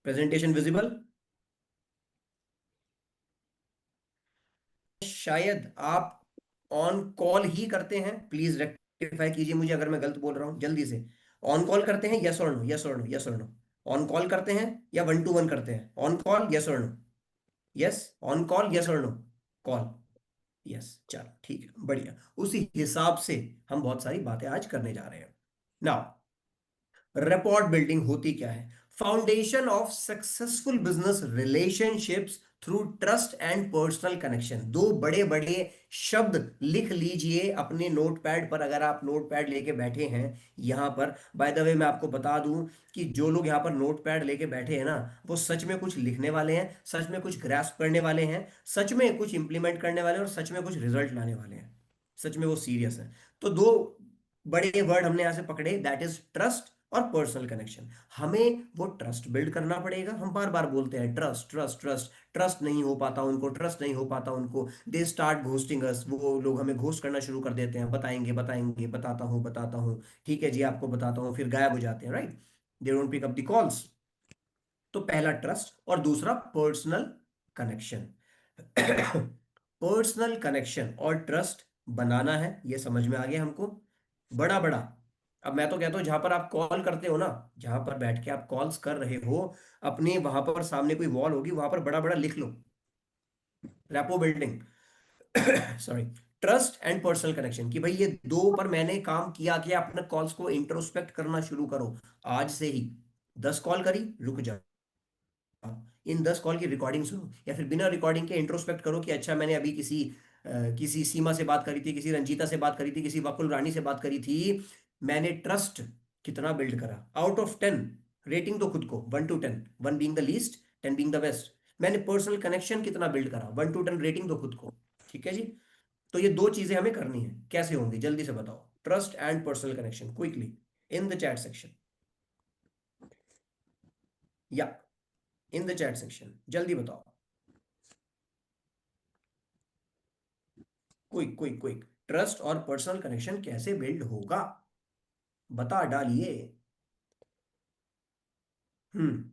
Presentation visible? शायद आप on call ही करते हैं, प्लीज रेक्टिफाई कीजिए मुझे अगर मैं गलत बोल रहा हूं, जल्दी से। ऑन कॉल करते हैं? यस और नो, यस और नो, यस और नो। ऑन कॉल करते हैं या वन टू वन करते हैं? ऑन कॉल, यस और no? Yes, on call, yes और नो? Call, yes. चलो ठीक है, बढ़िया। उसी हिसाब से हम बहुत सारी बातें आज करने जा रहे हैं। नाउ, rapport बिल्डिंग होती क्या है? Foundation of successful business relationships through trust and personal connection. दो बड़े बड़े शब्द लिख लीजिए अपने नोटपैड पर, अगर आप नोटपैड लेके बैठे हैं यहां पर। बाय द वे मैं आपको बता दूं कि जो लोग यहां पर नोटपैड लेके बैठे हैं ना, वो सच में कुछ लिखने वाले हैं, सच में कुछ ग्रास्प करने वाले हैं, सच में कुछ इंप्लीमेंट करने वाले हैं, और सच में कुछ रिजल्ट लाने वाले हैं। सच में वो सीरियस है। तो दो बड़े वर्ड हमने यहां से पकड़े, दैट इज ट्रस्ट और पर्सनल कनेक्शन। हमें वो ट्रस्ट बिल्ड करना पड़ेगा। हम बार बार बोलते हैं ट्रस्ट ट्रस्ट ट्रस्ट, ट्रस्ट नहीं हो पाता उनको, ट्रस्ट नहीं हो पाता उनको। दे स्टार्ट घोस्टिंग अस, वो लोग हमें घोस्ट करना शुरू कर देते हैं, बताएंगे बताएंगे, बताता हूँ, ठीक है जी आपको बताता हूँ, फिर गायब हो जाते हैं, right? They don't pick up the calls. तो पहला ट्रस्ट और दूसरा पर्सनल कनेक्शन। पर्सनल कनेक्शन और ट्रस्ट बनाना है, ये समझ में आ गया हमको। बड़ा बड़ा, अब मैं तो कहता हूं जहां पर आप कॉल करते हो ना, जहां पर बैठ के आप कॉल्स कर रहे हो, अपने वहां पर सामने कोई वॉल होगी, वहां पर बड़ा बड़ा लिख लो, rapport building. Sorry, trust and personal connection, कि भाई ये दो पर मैंने काम किया, कि अपने कॉल्स को इंट्रोस्पेक्ट करना शुरू करो आज से ही। 10 कॉल करी, रुक जाओ, इन 10 कॉल की रिकॉर्डिंग सुनो, या फिर बिना रिकॉर्डिंग के इंट्रोस्पेक्ट करो कि अच्छा मैंने अभी किसी सीमा से बात करी थी, किसी रंजीता से बात करी थी, किसी वकुल रानी से बात करी थी। मैंने ट्रस्ट कितना बिल्ड करा? आउट ऑफ 10 रेटिंग दो खुद को, 1 to 10, 1 being the least, 10 being the best. मैंने पर्सनल कनेक्शन कितना बिल्ड करा? 1 to 10 रेटिंग दो खुद को। ठीक है जी। तो ये दो चीजें हमें करनी है, कैसे होंगी जल्दी से बताओ? Trust and personal connection, quickly, in the chat section, या इन द चैट सेक्शन, जल्दी बताओ। क्विक क्विक क्विक, ट्रस्ट और पर्सनल कनेक्शन कैसे बिल्ड होगा, बता डालिए। हम्म।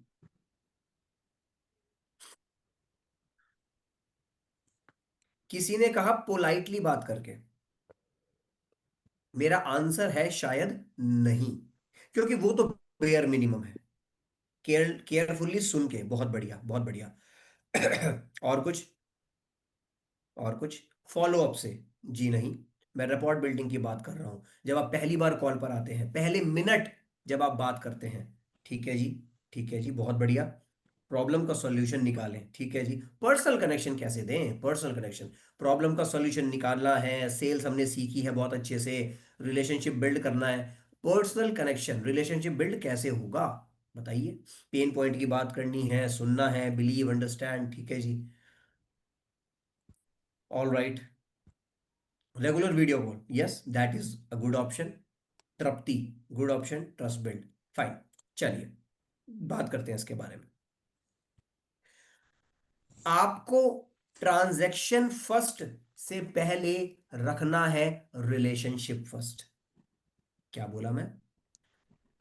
किसी ने कहा पोलाइटली बात करके। मेरा आंसर है शायद नहीं, क्योंकि वो तो बेयर मिनिमम है। केयरफुल्ली सुन के, बहुत बढ़िया बहुत बढ़िया। और कुछ? और कुछ फॉलो अप से? जी नहीं, मैं रिपोर्ट बिल्डिंग की बात कर रहा हूं। जब आप पहली बार कॉल पर आते हैं, पहले मिनट जब आप बात करते हैं, ठीक है जी, ठीक है जी, बहुत बढ़िया। प्रॉब्लम का सॉल्यूशन निकालें, ठीक है जी। पर्सनल कनेक्शन कैसे दें? पर्सनल कनेक्शन, प्रॉब्लम का सॉल्यूशन निकालना है, सेल्स हमने सीखी है बहुत अच्छे से, रिलेशनशिप बिल्ड करना है। पर्सनल कनेक्शन, रिलेशनशिप बिल्ड कैसे होगा बताइए? पेन पॉइंट की बात करनी है, सुनना है, बिलीव, अंडरस्टैंड, ठीक है जी। All right, regular video call, yes that is a good option. Tripti, good option. Trust build, fine. चलिए बात करते हैं इसके बारे में। आपको ट्रांजैक्शन फर्स्ट से पहले रखना है रिलेशनशिप फर्स्ट। क्या बोला मैं?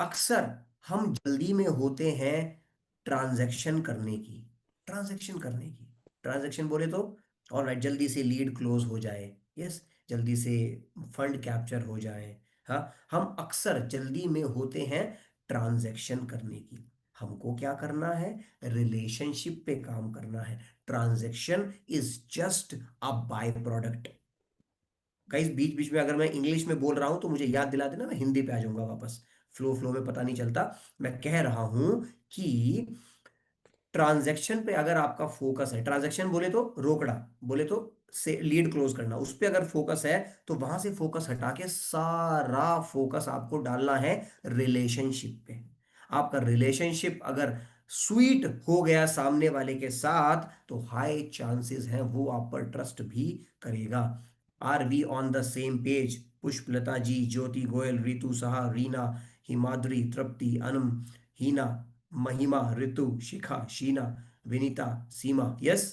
अक्सर हम जल्दी में होते हैं ट्रांजैक्शन करने की, ट्रांजैक्शन करने की, ट्रांजैक्शन बोले तो और राइट, जल्दी से लीड क्लोज हो जाए, यस, जल्दी से फंड कैप्चर हो जाए। हाँ, हम अक्सर जल्दी में होते हैं ट्रांजैक्शन करने की। हमको क्या करना है? रिलेशनशिप पे काम करना है। Transaction is just a by product. Guys बीच बीच में अगर मैं इंग्लिश में बोल रहा हूं तो मुझे याद दिला देना, मैं हिंदी पे आ जाऊंगा वापस। फ्लो फ्लो में पता नहीं चलता। मैं कह रहा हूं कि ट्रांजैक्शन पे अगर आपका फोकस है, ट्रांजैक्शन बोले तो रोकड़ा, बोले तो से लीड क्लोज करना, उस पे अगर फोकस है, तो वहां से फोकस हटा के सारा फोकस आपको डालना है रिलेशनशिप पे। आपका रिलेशनशिप अगर स्वीट हो गया सामने वाले के साथ, तो हाई चांसेस हैं वो आप पर ट्रस्ट भी करेगा। Are we on the same page? Pushpalata ji, Jyoti Goyal, Ritu Saha, Reena, Himadri, Tripti, Anam, Heena, Mahima, Ritu, Shikha, Sheena, Vinita, Seema, yes,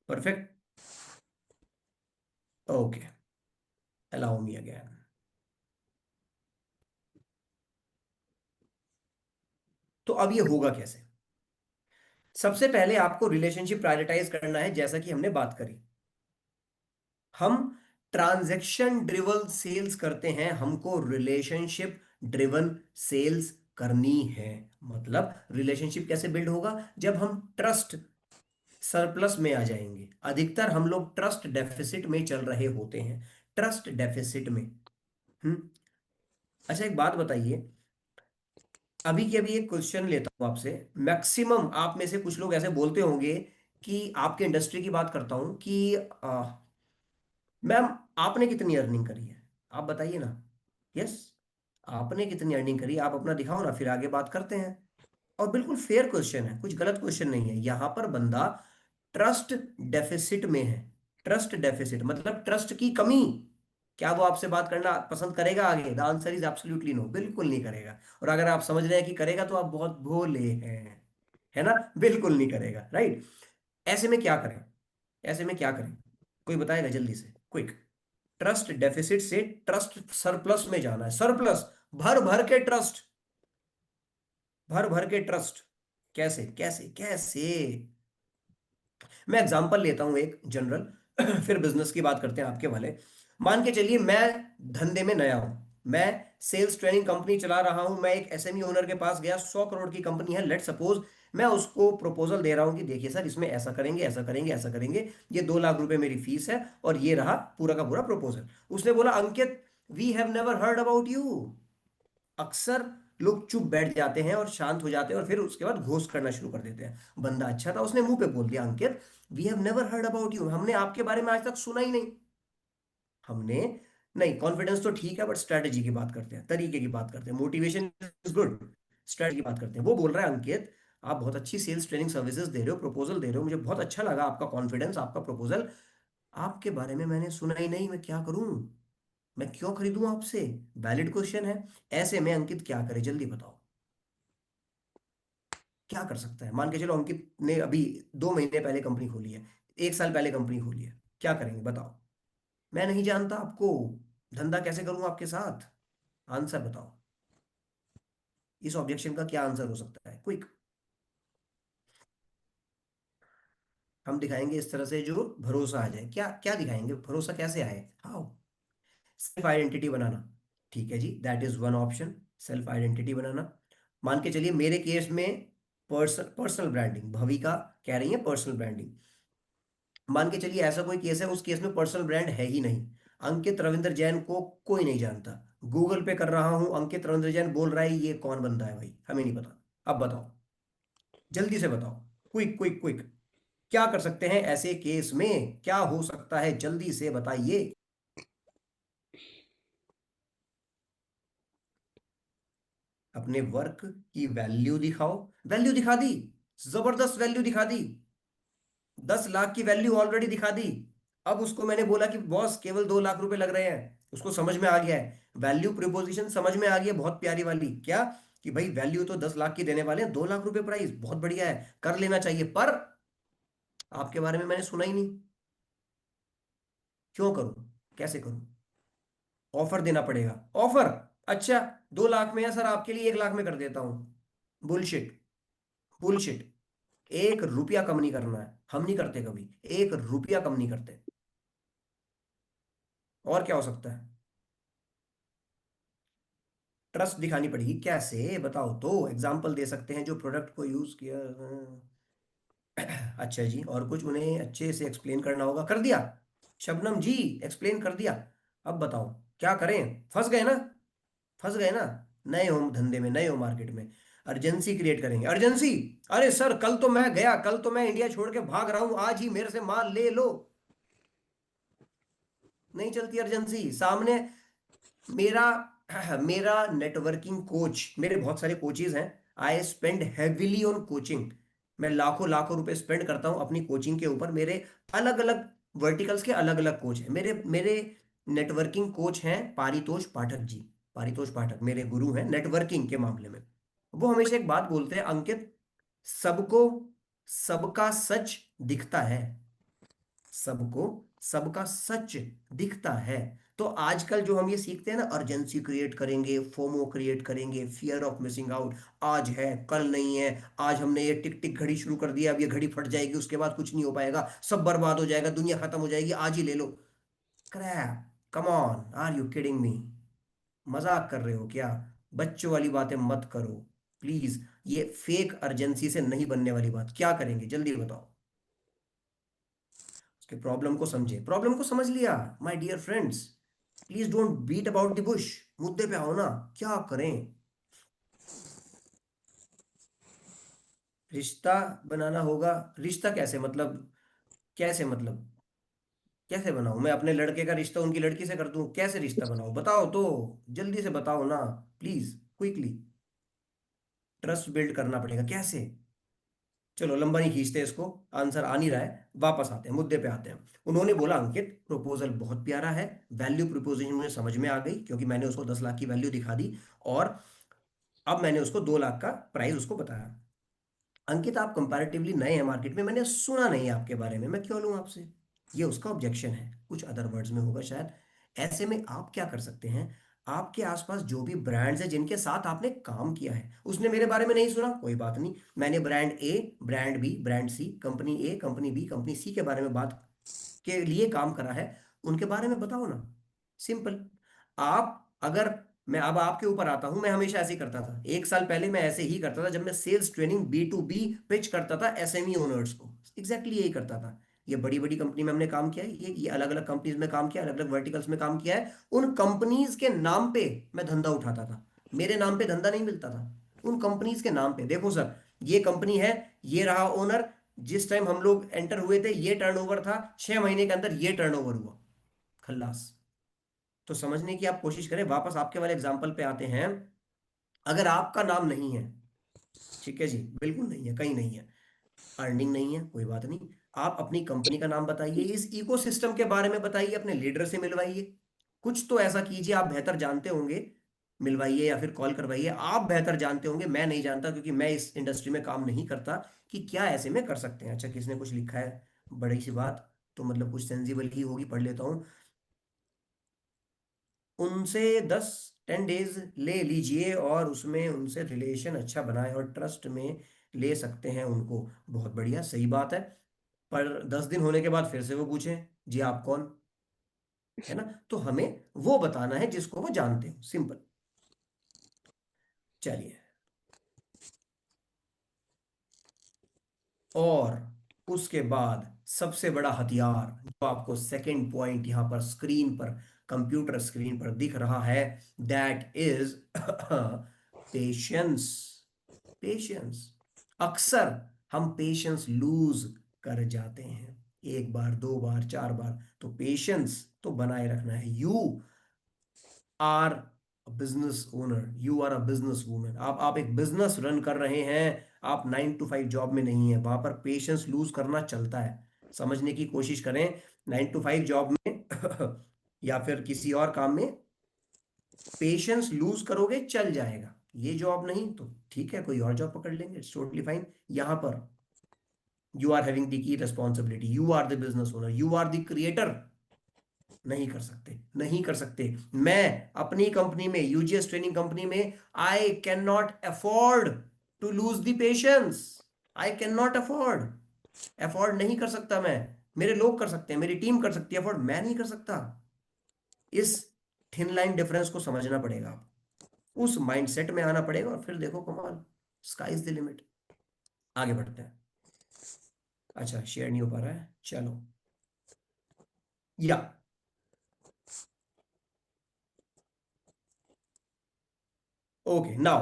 perfect. Okay, allow me again. तो अब ये होगा कैसे? सबसे पहले आपको रिलेशनशिप प्रायोरिटाइज करना है, जैसा कि हमने बात करी। हम ट्रांजैक्शन ड्रिवन सेल्स करते हैं, हमको रिलेशनशिप ड्रिवन सेल्स करनी है। मतलब रिलेशनशिप कैसे बिल्ड होगा? जब हम ट्रस्ट सरप्लस में आ जाएंगे। अधिकतर हम लोग ट्रस्ट डेफिसिट में चल रहे होते हैं, ट्रस्ट डेफिसिट में। हम्म। अच्छा, एक बात बताइए, अभी के अभी एक क्वेश्चन लेता हूं आपसे। मैक्सिमम आप में से कुछ लोग ऐसे बोलते होंगे कि आपके इंडस्ट्री की बात करता हूं कि मैम आपने कितनी अर्निंग करी है, आप बताइए ना। यस, आपने कितनी अर्निंग करी, आप अपना दिखाओ ना, फिर आगे बात करते हैं। और बिल्कुल फेयर क्वेश्चन है, कुछ गलत क्वेश्चन नहीं है। यहां पर बंदा ट्रस्ट डेफिसिट में है। ट्रस्ट डेफिसिट मतलब ट्रस्ट की कमी। क्या वो आपसे बात करना पसंद करेगा आगे? The answer is absolutely no, बिल्कुल नहीं करेगा। और अगर आप समझ रहे हैं कि करेगा तो आप बहुत भोले हैं, है ना? बिल्कुल नहीं करेगा, राइट? ऐसे में क्या करें? ऐसे में क्या करें? कोई बताएगा जल्दी से, क्विक। ट्रस्ट डेफिसिट से ट्रस्ट सरप्लस में जाना है। सरप्लस, भर भर के ट्रस्ट, भर भर के ट्रस्ट। कैसे कैसे कैसे? मैं एग्जांपल लेता हूं एक जनरल, फिर बिजनेस की बात करते हैं आपके वाले। मान के चलिए मैं धंधे में नया हूं, मैं सेल्स ट्रेनिंग कंपनी चला रहा हूं। मैं एक एसएमई ओनर के पास गया, 100 करोड़ की कंपनी है, लेट सपोज। मैं उसको प्रपोजल दे रहा हूं कि देखिए सर, इसमें ऐसा करेंगे, ऐसा करेंगे, ऐसा करेंगे, ये 2 लाख रुपए मेरी फीस है, और ये रहा पूरा का पूरा प्रपोजल। उसने बोला, Ankit we have never heard about you. अक्सर लोग चुप बैठ जाते हैं और शांत हो जाते हैं, और फिर उसके बाद घोष करना शुरू कर देते हैं। बंदा अच्छा था, उसने मुंह पे बोल दिया, Ankit we have never heard about you, हमने आपके बारे में आज तक सुना ही नहीं। हमने नहीं, कॉन्फिडेंस तो ठीक है, बट स्ट्रेटेजी की बात करते हैं, तरीके की बात करते हैं। मोटिवेशन इज गुड, स्ट्रेटेजी की बात करते हैं। वो बोल रहा है, अंकित आप बहुत अच्छी सेल्स ट्रेनिंग सर्विसेज दे रहे हो, प्रपोजल दे रहे हो, मुझे बहुत अच्छा लगा आपका कॉन्फिडेंस, आपका प्रपोजल। आपके बारे में मैंने सुना ही नहीं, मैं क्या करूं? मैं क्यों खरीदूं आपसे? वैलिड क्वेश्चन है। ऐसे में अंकित क्या करे, जल्दी बताओ। क्या कर सकता है? मान के चलो अंकित ने अभी 2 महीने पहले कंपनी खोली है, 1 साल पहले कंपनी खोली है, क्या करेंगे बताओ? मैं नहीं जानता आपको, धंधा कैसे करूं आपके साथ? आंसर बताओ। इस ऑब्जेक्शन का क्या आंसर हो सकता है, क्विक? हम दिखाएंगे इस तरह से जो भरोसा आ जाए। क्या क्या दिखाएंगे, भरोसा कैसे आए, हाउ? सेल्फ आइडेंटिटी बनाना। ठीक है जी, that is one option, self identity बनाना। मान के चलिए मेरे केस में पर्सनल ब्रांडिंग, भविका कह रही है पर्सनल ब्रांडिंग। मान के चलिए ऐसा कोई केस है, उस केस में पर्सनल ब्रांड है ही नहीं, अंकित रविंद्र जैन को कोई नहीं जानता। गूगल पे कर रहा हूं, अंकित रविंद्र जैन बोल रहा है, ये कौन बंदा है भाई, हमें नहीं पता। अब बताओ, जल्दी से बताओ, क्विक क्विक क्विक। क्या कर सकते हैं ऐसे केस में, क्या हो सकता है, जल्दी से बताइए। अपने वर्क की वैल्यू दिखाओ। वैल्यू दिखा दी, जबरदस्त वैल्यू दिखा दी, 10 लाख की वैल्यू ऑलरेडी दिखा दी। अब उसको मैंने बोला कि बॉस केवल 2 लाख रुपए लग रहे हैं, उसको समझ में आ गया है, वैल्यू प्रिपोजिशन समझ में आ गई है, बहुत प्यारी वाली। क्या? कि भाई वैल्यू तो 10 लाख की देने वाले हैं, 2 लाख रुपए प्राइस, बहुत बढ़िया है, कर लेना चाहिए। पर आपके बारे में मैंने सुना ही नहीं, क्यों करूं, कैसे करूं? ऑफर देना पड़ेगा, ऑफर? अच्छा, 2 लाख में है सर, आपके लिए 1 लाख में कर देता हूं। Bullshit, bullshit. 1 रुपया कम नहीं करना है, हम नहीं करते कभी, 1 रुपया कम नहीं करते। और क्या हो सकता है? ट्रस्ट दिखानी पड़ेगी, कैसे बताओ तो? एग्जाम्पल दे सकते हैं, जो प्रोडक्ट को यूज किया। अच्छा जी, और कुछ उन्हें अच्छे से एक्सप्लेन करना होगा, कर दिया शबनम जी, एक्सप्लेन कर दिया। अब बताओ क्या करें? फंस गए ना, फंस गए ना। नए हो धंधे में, नए हो मार्केट में, अर्जेंसी क्रिएट करेंगे, अर्जेंसी। अरे सर कल तो मैं गया, कल तो मैं इंडिया छोड़ के भाग रहा हूं, आज ही मेरे से माल ले लो। नहीं चलती अर्जेंसी सामने। मेरा मेरा नेटवर्किंग कोच, मेरे बहुत सारे कोचेज हैं, I spend heavily on coaching. मैं लाखों लाखों रुपए स्पेंड करता हूं अपनी कोचिंग के ऊपर। मेरे अलग अलग वर्टिकल्स के अलग अलग कोच हैं। मेरे मेरे नेटवर्किंग कोच हैं पारितोष पाठक जी। पारितोष पाठक मेरे गुरु हैं नेटवर्किंग के मामले में। वो हमेशा एक बात बोलते हैं, अंकित सबको सबका सच दिखता है, सबको सबका सच दिखता है, तो आजकल जो हम ये सीखते हैं ना, अर्जेंसी क्रिएट करेंगे, फोमो क्रिएट करेंगे, फियर ऑफ मिसिंग आउट, आज है कल नहीं है, आज हमने ये टिक टिक घड़ी शुरू कर दिया, अब ये घड़ी फट जाएगी, उसके बाद कुछ नहीं हो पाएगा, सब बर्बाद हो जाएगा, दुनिया खत्म हो जाएगी, आज ही ले लो। Crap, come on, are you kidding me? मजाक कर रहे हो क्या? बच्चों वाली बातें मत करो प्लीज। ये फेक अर्जेंसी से नहीं बनने वाली बात, क्या करेंगे जल्दी बताओ। उसके प्रॉब्लम को समझे, प्रॉब्लम को समझ लिया, my dear friends, please don't beat about the bush, मुद्दे पे आओ ना। क्या करें? रिश्ता बनाना होगा। रिश्ता कैसे मतलब? कैसे मतलब? कैसे बनाऊं मैं अपने लड़के का रिश्ता उनकी लड़की से कर दूं? कैसे रिश्ता बनाऊं बताओ तो, जल्दी से बताओ ना, प्लीज, क्विकली। ट्रस्ट बिल्ड करना पड़ेगा कैसे? चलो लंबा नहीं खींचते इसको, आंसर आ नहीं रहा है, वापस आते हैं, मुद्दे पे आते हैं। उन्होंने बोला अंकित प्रपोजल बहुत प्यारा है, वैल्यू प्रपोजिशन मुझे समझ में आ गई क्योंकि मैंने उसको 10 लाख की वैल्यू दिखा दी, और अब मैंने उसको 2 लाख का प्राइस उसको बताया। अंकित आप कंपैरेटिवली नए हैं मार्केट में, मैंने सुना नहीं है आपके बारे में, मैं क्यों लूं आपसे? ये उसका ऑब्जेक्शन है, कुछ अदर वर्ड्स में होगा शायद। ऐसे में आप क्या कर सकते हैं, आपके आसपास जो भी ब्रांड्स हैं जिनके साथ आपने काम किया है, उसने मेरे बारे में नहीं सुना, कोई बात नहीं, मैंने brand A, brand B, brand C, company A, company B, company C के बारे में बात के लिए काम करा है, उनके बारे में बताओ ना। सिंपल। आप अगर, मैं अब आपके ऊपर आता हूं, मैं हमेशा ऐसे ही करता था, 1 साल पहले मैं ऐसे ही करता था जब मैं सेल्स ट्रेनिंग B2B पिच करता था एसएमई ओनर्स को, एग्जैक्टली यही करता था। ये बड़ी बड़ी कंपनी में हमने काम किया है, ये अलग अलग कंपनीज में काम किया, अलग अलग वर्टिकल्स में काम किया है, उन कंपनीज के नाम पे मैं धंधा उठाता था। मेरे नाम पे धंधा नहीं मिलता था, उन कंपनीज के नाम पे, देखो सर ये कंपनी है, ये रहा ओनर, जिस टाइम हम लोग एंटर हुए थे ये टर्नओवर था, 6 महीने के अंदर ये टर्नओवर हुआ, खल्लास। तो समझने की आप कोशिश करें, वापस आपके वाले एग्जाम्पल पे आते हैं। अगर आपका नाम नहीं है, ठीक है जी, बिल्कुल नहीं है, कहीं नहीं है, अर्निंग नहीं है, कोई बात नहीं, आप अपनी कंपनी का नाम बताइए, इस इकोसिस्टम के बारे में बताइए, अपने लीडर से मिलवाइए, कुछ तो ऐसा कीजिए, आप बेहतर जानते होंगे, मिलवाइए या फिर कॉल करवाइए, आप बेहतर जानते होंगे, मैं नहीं जानता क्योंकि मैं इस इंडस्ट्री में काम नहीं करता, कि क्या ऐसे में कर सकते हैं। अच्छा किसने कुछ लिखा है, बड़ी सी बात, तो मतलब कुछ सेंसिबल ही होगी, पढ़ लेता हूँ। उनसे 10-10 डेज ले लीजिए और उसमें उनसे रिलेशन अच्छा बनाए और ट्रस्ट में ले सकते हैं उनको, बहुत बढ़िया, सही बात है। पर 10 दिन होने के बाद फिर से वो पूछें जी आप कौन, है ना? तो हमें वो बताना है जिसको वो जानते हो, सिंपल। चलिए, और उसके बाद सबसे बड़ा हथियार जो आपको सेकंड पॉइंट यहां पर स्क्रीन पर, कंप्यूटर स्क्रीन पर दिख रहा है, दैट इज पेशेंस। पेशेंस। अक्सर हम पेशेंस लूज कर जाते हैं, 1 बार 2 बार 4 बार, तो पेशेंस तो बनाए रखना है। You are business owner, you are a business women, आप एक बिजनेस रन कर रहे हैं, आप 9 to 5 जॉब में नहीं है, वहां पर पेशेंस लूज करना चलता है। समझने की कोशिश करें, 9 to 5 जॉब में या फिर किसी और काम में पेशेंस लूज करोगे चल जाएगा, ये जॉब नहीं तो ठीक है कोई और जॉब पकड़ लेंगे, इट्स टोटली फाइन। यहां पर you are having the key responsibility, you are the business owner, you are the creator, नहीं कर सकते, नहीं कर सकते। मैं अपनी कंपनी में, यूजीएस ट्रेनिंग कंपनी में, I can not afford to lose the patience, I can not afford, afford नहीं कर सकता मैं। मेरे लोग कर सकते हैं, मेरी टीम कर सकती है अफोर्ड, मैं नहीं कर सकता। इस थिन लाइन डिफरेंस को समझना पड़ेगा, उस माइंडसेट में आना पड़ेगा, और फिर देखो कमाल, स्काई इज द लिमिट। आगे बढ़ते हैं। अच्छा शेयर नहीं हो पा रहा है, चलो, या ओके नाउ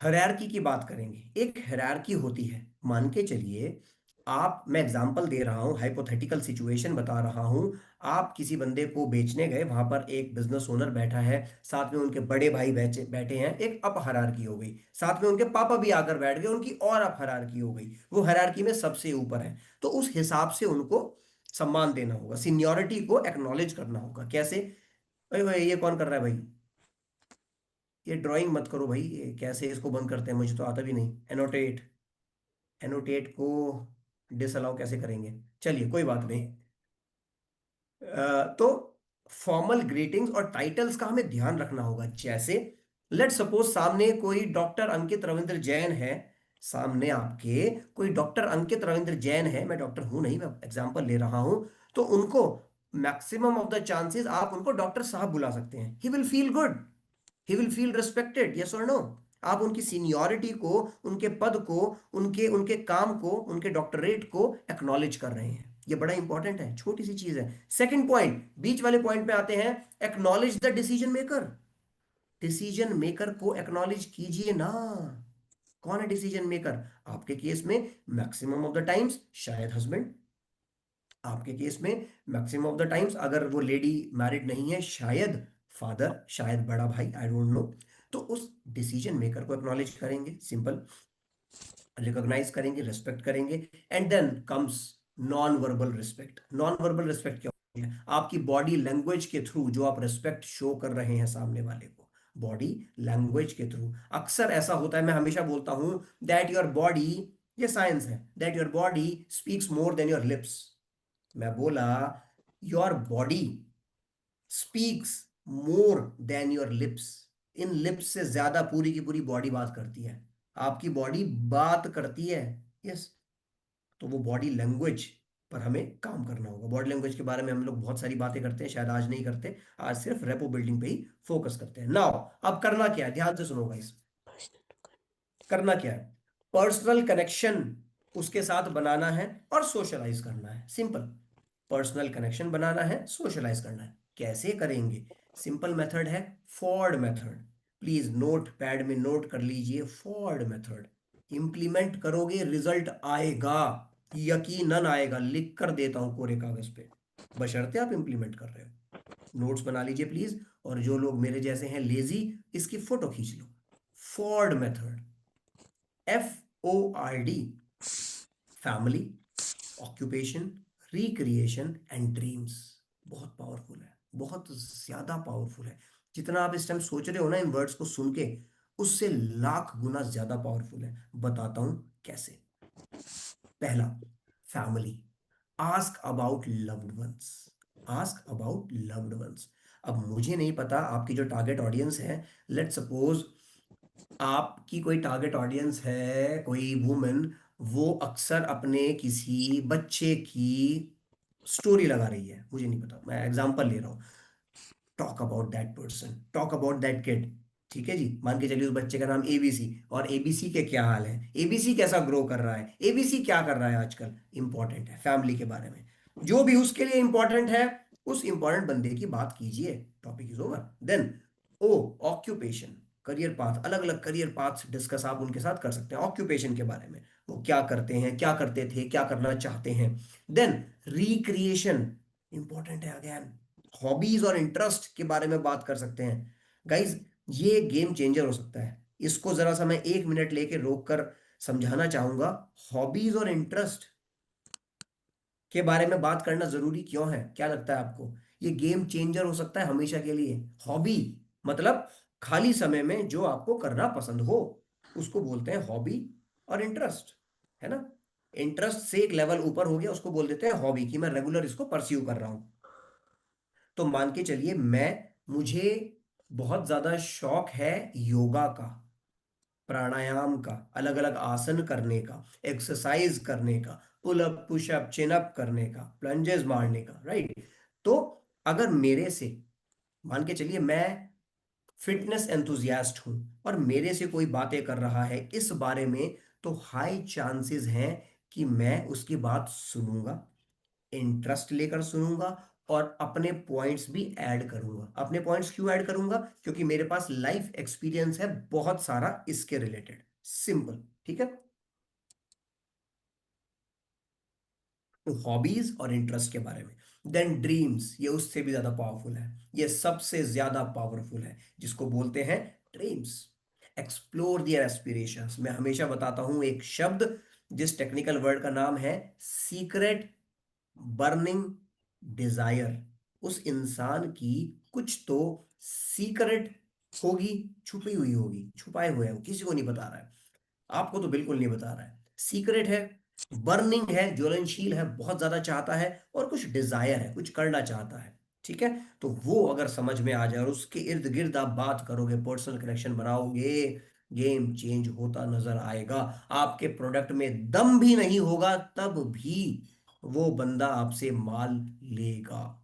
हायरार्की की बात करेंगे। एक हायरार्की होती है, मान के चलिए, आप, मैं एग्जांपल दे रहा हूं, हाइपोथेटिकल सिचुएशन बता रहा हूं, आप किसी बंदे को बेचने गए, वहां पर एक बिजनेस ओनर बैठा है, साथ में उनके बड़े भाई बैठे बैठे हैं, एक अप हायरार्की हो गई, साथ में उनके पापा भी आकर बैठ गए, उनकी और अप हायरार्की हो गई, वो हायरार्की में सबसे ऊपर है, तो उस हिसाब से उनको सम्मान देना होगा, सीनियोरिटी को एक्नॉलेज करना होगा। कैसे? भाई भाई ये कौन कर रहा है भाई, ये ड्राइंग मत करो भाई, ये कैसे इसको बंद करते हैं, मुझे तो आता भी नहीं, एनोटेट, एनोटेट को डिसअलाउ कैसे करेंगे, चलिए कोई बात नहीं। तो फॉर्मल ग्रीटिंग्स और टाइटल्स का हमें ध्यान रखना होगा। जैसे लेट सपोज सामने कोई डॉक्टर अंकित रविंद्र जैन है, सामने आपके कोई डॉक्टर अंकित रविंद्र जैन है, मैं डॉक्टर हूं नहीं, मैं एग्जांपल ले रहा हूं, तो उनको मैक्सिमम ऑफ द चांसेस आप उनको डॉक्टर साहब बुला सकते हैं। He will feel good, he will feel respected, yes और नो। आप उनकी सीनियरिटी को, उनके पद को, उनके उनके काम को, उनके डॉक्टरेट को एक्नॉलेज कर रहे हैं। ये बड़ा इंपॉर्टेंट है, छोटी सी चीज है। सेकंड पॉइंट, बीच वाले पॉइंट पे आते हैं, acknowledge the decision maker. Decision maker को एक्नॉलेज कीजिए ना। कौन है डिसीजन मेकर? आपके केस में मैक्सिमम ऑफ द टाइम्स शायद हस्बैंड, आपके केस में मैक्सिमम ऑफ द टाइम्स अगर वो लेडी मैरिड नहीं है शायद फादर, शायद बड़ा भाई, आई डोंट नो। तो उस डिसीजन मेकर को एक्नॉलेज करेंगे, सिंपल, रिकॉग्नाइज करेंगे, रिस्पेक्ट करेंगे। And then comes non verbal respect. Non verbal respect क्या होती है? आपकी बॉडी लैंग्वेज के थ्रू जो आप रिस्पेक्ट शो कर रहे हैं सामने वाले को, बॉडी लैंग्वेज के थ्रू। अक्सर ऐसा होता है, मैं हमेशा बोलता हूं दैट योर बॉडी, ये साइंस है, that your body speaks more than your lips. मैं बोला your body speaks more than your lips. In lips से ज्यादा पूरी की पूरी बॉडी बात करती है। आपकी बॉडी बात करती है, यस। तो वो बॉडी लैंग्वेज पर हमें काम करना होगा। बॉडी लैंग्वेज के बारे में हम लोग बहुत सारी बातें करते हैं, शायद आज नहीं करते, आज सिर्फ रेपो बिल्डिंग पे ही फोकस करते हैं। नाउ अब करना क्या है, ध्यान से सुनो गाइस। करना क्या है? पर्सनल कनेक्शन उसके साथ बनाना है और सोशलाइज करना है, सिंपल। पर्सनल कनेक्शन बनाना है, सोशलाइज करना है। कैसे करेंगे? सिंपल मेथड है, Ford method. Please note pad में नोट कर लीजिए, फॉर्ड मेथड। इंप्लीमेंट करोगे रिजल्ट आएगा, यकीनन आएगा, लिख कर देता हूं कोरे कागज पे, बशर्ते आप इंप्लीमेंट कर रहे हो। नोट्स बना लीजिए प्लीज, और जो लोग मेरे जैसे हैं लेजी, इसकी फोटो खींच लो। Ford method, FORD, family, occupation, recreation and dreams. बहुत पावरफुल है, बहुत ज्यादा पावरफुल है। जितना आप इस टाइम सोच रहे हो ना इन वर्ड्स को सुन के, उससे लाख गुना ज्यादा पावरफुल है। बताता हूं कैसे। पहला, family, ask about loved ones, ask about loved ones. अब मुझे नहीं पता आपकी जो टारगेट ऑडियंस है, लेट सपोज आपकी कोई टारगेट ऑडियंस है, कोई वुमेन, वो अक्सर अपने किसी बच्चे की स्टोरी लगा रही है, मुझे नहीं पता, मैं एग्जांपल ले रहा हूँ। Talk about that person, talk about that kid. ठीक है जी, मान के चलिए उस बच्चे का नाम ABC, और ABC के क्या हाल है, ABC कैसा ग्रो कर रहा है, ABC क्या कर रहा है आजकल, इंपॉर्टेंट है फैमिली के बारे में। जो भी उसके लिए इंपॉर्टेंट है, उस इंपॉर्टेंट बंदे की बात कीजिए, topic is over. Then O, occupation, career path, अलग अलग करियर पाथ्स डिस्कस आप उनके साथ कर सकते हैं ऑक्यूपेशन के बारे में। वो क्या करते हैं, क्या करते थे, क्या करना चाहते हैं। देन रिक्रिएशन, इंपॉर्टेंट है अगेन, हॉबीज और इंटरेस्ट के बारे में बात कर सकते हैं। गाइज, ये गेम चेंजर हो सकता है। इसको जरा सा मैं 1 मिनट लेके रोक कर समझाना चाहूंगा। हॉबीज और इंटरेस्ट के बारे में बात करना जरूरी क्यों है, क्या लगता है आपको? ये गेम चेंजर हो सकता है हमेशा के लिए। हॉबी मतलब खाली समय में जो आपको करना पसंद हो, उसको बोलते हैं हॉबी। और इंटरेस्ट, है ना, इंटरेस्ट से एक लेवल ऊपर हो गया, उसको बोल देते हैं हॉबी, कि मैं रेगुलर इसको परस्यू कर रहा हूं। तो मान के चलिए मुझे बहुत ज्यादा शौक है योगा का, प्राणायाम का, अलग अलग आसन करने का, एक्सरसाइज करने का, pull up, push up, chin up करने का, प्लंजेस मारने का, राइट। तो अगर मेरे से, मान के चलिए मैं फिटनेस एंथुजियास्ट हूं, और मेरे से कोई बातें कर रहा है इस बारे में, तो हाई चांसेस हैं कि मैं उसकी बात सुनूंगा, इंटरेस्ट लेकर सुनूंगा, और अपने पॉइंट्स भी ऐड करूंगा। अपने पॉइंट्स क्यों ऐड करूंगा? क्योंकि मेरे पास लाइफ एक्सपीरियंस है बहुत सारा इसके रिलेटेड, सिंपल, ठीक है। तो हॉबीज और इंटरेस्ट के बारे में। देन ड्रीम्स, ये उससे भी ज्यादा पावरफुल है, ये सबसे ज्यादा पावरफुल है, जिसको बोलते हैं ड्रीम्स। एक्सप्लोर दियर एस्पिरेशंस। मैं हमेशा बताता हूं एक शब्द, जिस टेक्निकल वर्ड का नाम है सीक्रेट बर्निंग डिजायर। उस इंसान की कुछ तो सीक्रेट होगी, छुपी हुई होगी, छुपाए हुए है, वो किसी को नहीं बता रहा है, आपको तो बिल्कुल नहीं बता रहा है, सीक्रेट है, बर्निंग है, ज्वलनशील है, बहुत ज्यादा चाहता है, और कुछ डिजायर है, कुछ करना चाहता है। ठीक है। तो वो अगर समझ में आ जाए और उसके इर्द गिर्द आप बात करोगे, पर्सनल कनेक्शन बनाओगे, गेम चेंज होता नजर आएगा। आपके प्रोडक्ट में दम भी नहीं होगा तब भी वो बंदा आपसे माल लेगा।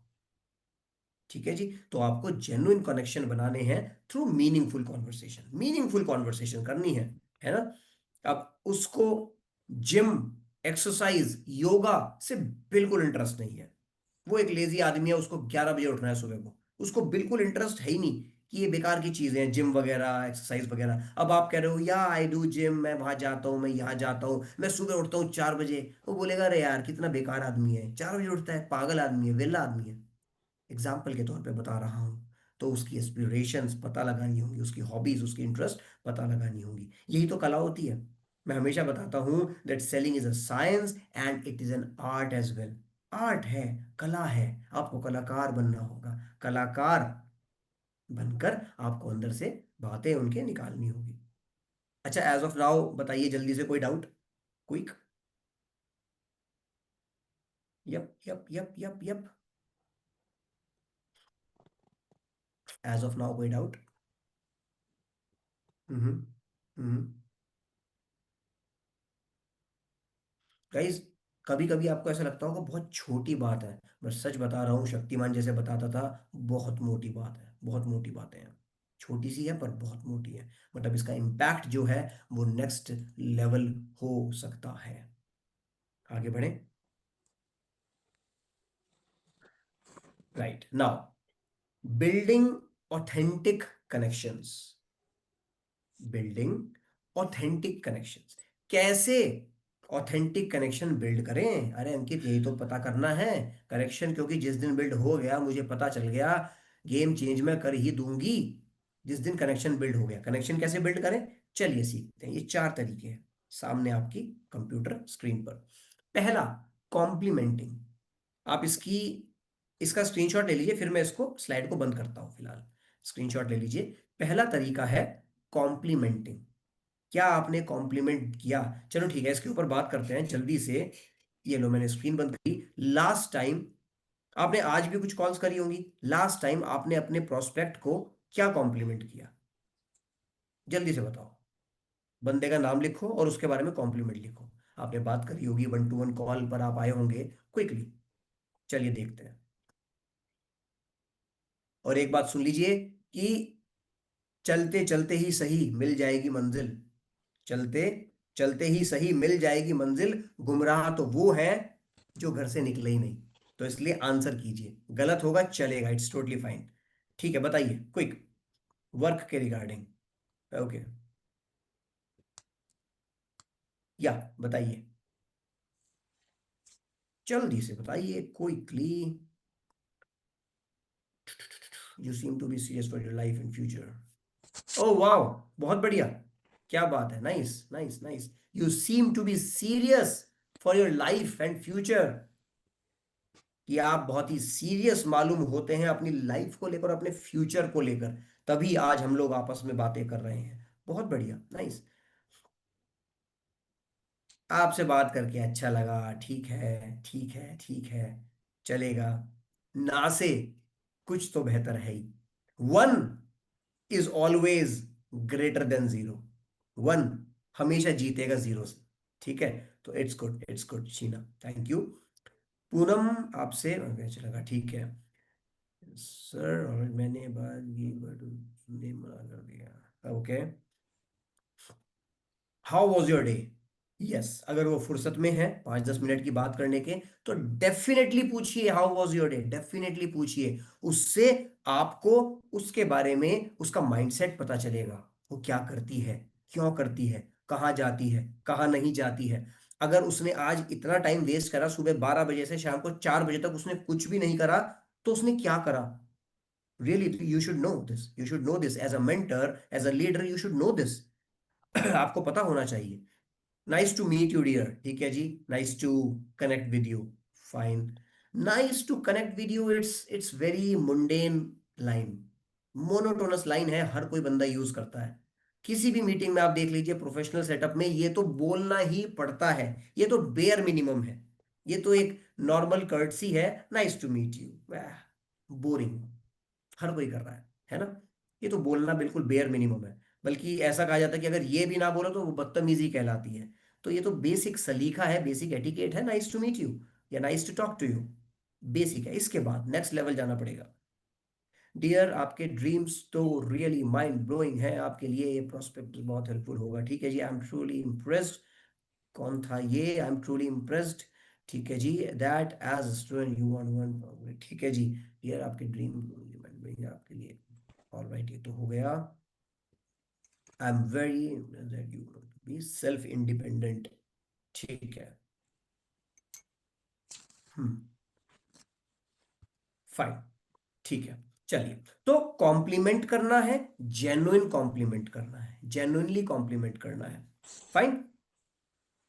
ठीक है जी। तो आपको जेन्युइन कनेक्शन बनाने हैं through meaningful conversation, meaningful conversation करनी है ना। अब उसको जिम, एक्सरसाइज, योगा से बिल्कुल इंटरेस्ट नहीं है। वो एक लेजी आदमी है, उसको 11 बजे उठना है सुबह को, उसको बिल्कुल इंटरेस्ट है ही नहीं कि ये बेकार की चीजें हैं जिम वगैरह, एक्सरसाइज वगैरह। अब आप कह रहे हो या आई डू जिम, मैं वहां जाता हूँ, मैं यहाँ जाता हूँ, मैं सुबह उठता हूँ 4 बजे, वो बोलेगा अरे यार कितना बेकार आदमी है, 4 बजे उठता है, पागल आदमी है, वेला आदमी है। एग्जाम्पल के तौर पे बता रहा हूँ। तो उसकी एस्पिरेशंस पता लगानी होंगी, उसकी हॉबीज, उसकी इंटरेस्ट पता लगानी होंगी। यही तो कला होती है। मैं हमेशा बताता हूँ that selling is a science and it is an art as well. Art है, कला है। आपको कलाकार बनना होगा। कलाकार बनकर आपको अंदर से बातें उनके निकालनी होगी। अच्छा, एज ऑफ नाउ बताइए जल्दी से, कोई doubt? Quick. Yup yup yup yup yup. As of now कोई डाउट? हम्म। हम्म। गाइज, कभी कभी आपको ऐसा लगता होगा बहुत छोटी बात है, मैं सच बता रहा हूँ, शक्तिमान जैसे बताता था, बहुत मोटी बात है, बहुत मोटी बातें हैं। छोटी सी है पर बहुत मोटी है, मतलब इसका इम्पैक्ट जो है वो नेक्स्ट लेवल हो सकता है। आगे बढ़े। Right now, building authentic connections, building authentic connections. कैसे ऑथेंटिक कनेक्शन बिल्ड करें? अरे अंकित, यही तो पता करना है। कनेक्शन क्योंकि जिस दिन बिल्ड हो गया, मुझे पता चल गया, गेम चेंज मैं कर ही दूंगी जिस दिन कनेक्शन बिल्ड हो गया। कनेक्शन कैसे बिल्ड करें, चलिए सीखते हैं। ये 4 तरीके हैं सामने आपकी कंप्यूटर स्क्रीन पर। पहला, कॉम्प्लीमेंटिंग। आप इसका स्क्रीनशॉट ले लीजिए, फिर मैं इसको स्लाइड को बंद करता हूं फिलहाल। स्क्रीनशॉट ले लीजिए। पहला तरीका है कॉम्प्लीमेंटिंग। क्या आपने कॉम्प्लीमेंट किया? चलो ठीक है, इसके ऊपर बात करते हैं जल्दी से। ये लो, मैंने स्क्रीन बंद करी। लास्ट टाइम आपने, आज भी कुछ कॉल्स करी होंगी, लास्ट टाइम आपने अपने प्रोस्पेक्ट को क्या कॉम्प्लीमेंट किया? जल्दी से बताओ। बंदे का नाम लिखो और उसके बारे में कॉम्प्लीमेंट लिखो। आपने बात करी होगी, 1 to 1 कॉल पर आप आए होंगे। क्विकली चलिए देखते हैं। और एक बात सुन लीजिए कि चलते चलते ही सही मिल जाएगी मंजिल। चलते चलते ही सही मिल जाएगी मंजिल, गुमराह तो वो है जो घर से निकले ही नहीं। तो इसलिए आंसर कीजिए, गलत होगा चलेगा, इट्स टोटली फाइन। ठीक है, बताइए क्विक, वर्क के रिगार्डिंग। ओके, या बताइए, जल्दी से बताइए quickly. You seem to be serious for your life in future. ओह वाह, बहुत बढ़िया, क्या बात है, nice nice nice. You seem to be serious for your life and future. कि आप बहुत ही सीरियस मालूम होते हैं अपनी लाइफ को लेकर, अपने फ्यूचर को लेकर, तभी आज हम लोग आपस में बातें कर रहे हैं। बहुत बढ़िया, नाइस। आपसे बात करके अच्छा लगा, ठीक है ठीक है ठीक है, चलेगा। ना से कुछ तो बेहतर है ही। One is always greater than zero. One हमेशा जीतेगा जीरो से। ठीक है। तो it's good Sheena, thank you. Poonam, आपसे अच्छा लगा, ठीक है सर, और मैंने बात की बट ने मना कर दिया। Okay, how was your day? Yes, अगर वो फुर्सत में है 5-10 मिनट की बात करने के, तो डेफिनेटली पूछिए how was your day, definitely पूछिए। उससे आपको उसके बारे में उसका माइंडसेट पता चलेगा। वो क्या करती है, क्यों करती है, कहाँ जाती है, कहाँ नहीं जाती है। अगर उसने आज इतना टाइम वेस्ट करा, सुबह 12 बजे से शाम को 4 बजे तक उसने कुछ भी नहीं करा, तो उसने क्या करा? Really you should know this, you should know this as a mentor, as a leader, you should know this. आपको पता होना चाहिए। Nice to meet you dear, ठीक है जी, nice to connect with you, fine. Nice to connect with you, it's very mundane line, monotonous line है, हर कोई बंदा यूज करता है। किसी भी मीटिंग में आप देख लीजिए, प्रोफेशनल सेटअप में ये तो बोलना ही पड़ता है। ये तो बेयर मिनिमम है। ये तो एक नॉर्मल कर्टसी है, nice to meet you. Boring, हर कोई कर रहा है ना। ये तो बोलना बिल्कुल बेयर मिनिमम है। बल्कि ऐसा कहा जाता है कि अगर ये भी ना बोलो तो वो बदतमीजी कहलाती है। तो ये तो बेसिक सलीका है, बेसिक एटिकेट है, नाइस टू मीट यू या nice to talk to you, basic है। इसके बाद नेक्स्ट लेवल जाना पड़ेगा। डियर, आपके ड्रीम्स तो रियली माइंड ब्लोइंग है, आपके लिए ये प्रोस्पेक्ट बहुत हेल्पफुल होगा। ठीक है जी, आई एम ट्रूली इम्प्रेस्ड। कौन था ये? I am truly impressed. ठीक है जी, that as student you want one. ठीक है जी, डियर आपके ड्रीम माइंड ब्लोइंग है आपके लिए। ऑलराइट, ये तो हो गया। I am very that you be self independent. ठीक है। Hmm, fine. ठीक है, चलिए। तो कॉम्प्लीमेंट करना है, जेन्युइन कॉम्प्लीमेंट करना है, जेन्युइनली कॉम्प्लीमेंट करना है। फाइन।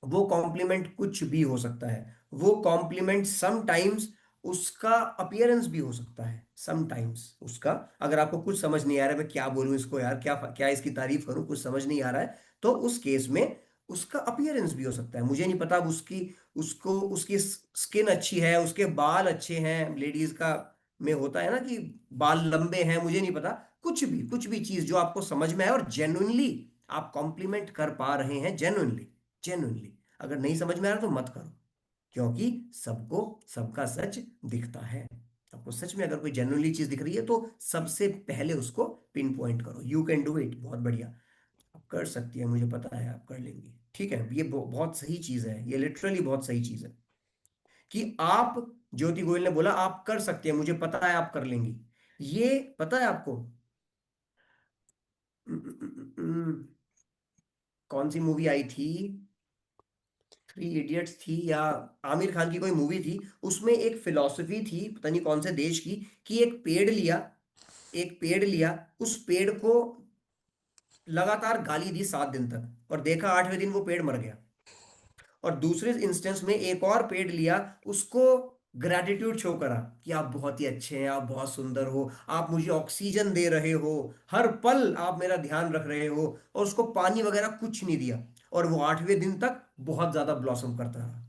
वो कॉम्प्लीमेंट कुछ भी हो सकता है। वो कॉम्प्लीमेंट समटाइम्स उसका अपीयरेंस भी हो सकता है। समटाइम्स उसका, अगर आपको कुछ समझ नहीं आ रहा है मैं क्या बोलूं इसको यार, क्या क्या इसकी तारीफ करूं, कुछ समझ नहीं आ रहा है, तो उस केस में उसका अपीयरेंस भी हो सकता है। मुझे नहीं पता अब उसकी, उसको उसकी स्किन अच्छी है, उसके बाल अच्छे हैं, लेडीज का में होता है ना कि बाल लंबे हैं, मुझे नहीं पता। कुछ भी चीज जो आपको समझ में आए और जेन्युइनली आप कॉम्प्लीमेंट कर पा रहे हैं, जेन्युइनली, जेन्युइनली। अगर नहीं समझ में आ रहा तो मत करो, क्योंकि सबको सबका सच दिखता है। आपको सच में अगर कोई जेन्युइनली चीज दिख रही है तो सबसे पहले उसको पिन पॉइंट करो। यू कैन डू इट, बहुत बढ़िया, आप कर सकती है, मुझे पता है आप कर लेंगी। ठीक है, ये बहुत सही चीज है, ये लिटरली बहुत सही चीज है कि आप, ज्योति गोयल ने बोला आप कर सकते हैं, मुझे पता है आप कर लेंगी। ये पता है आपको, कौन सी मूवी आई थी, थ्री इडियट्स थी या आमिर खान की कोई मूवी थी, उसमें एक फिलॉसफी थी पता नहीं कौन से देश की, कि एक पेड़ लिया, एक पेड़ लिया, उस पेड़ को लगातार गाली दी 7 दिन तक, और देखा 8वें दिन वो पेड़ मर गया। और दूसरे इंस्टेंस में एक और पेड़ लिया, उसको ग्रेटिट्यूड शो करा कि आप बहुत ही अच्छे हैं, आप बहुत सुंदर हो, आप मुझे ऑक्सीजन दे रहे हो, हर पल आप मेरा ध्यान रख रहे हो, और उसको पानी वगैरह कुछ नहीं दिया, और वो 8वें दिन तक बहुत ज्यादा ब्लॉसम करता रहा।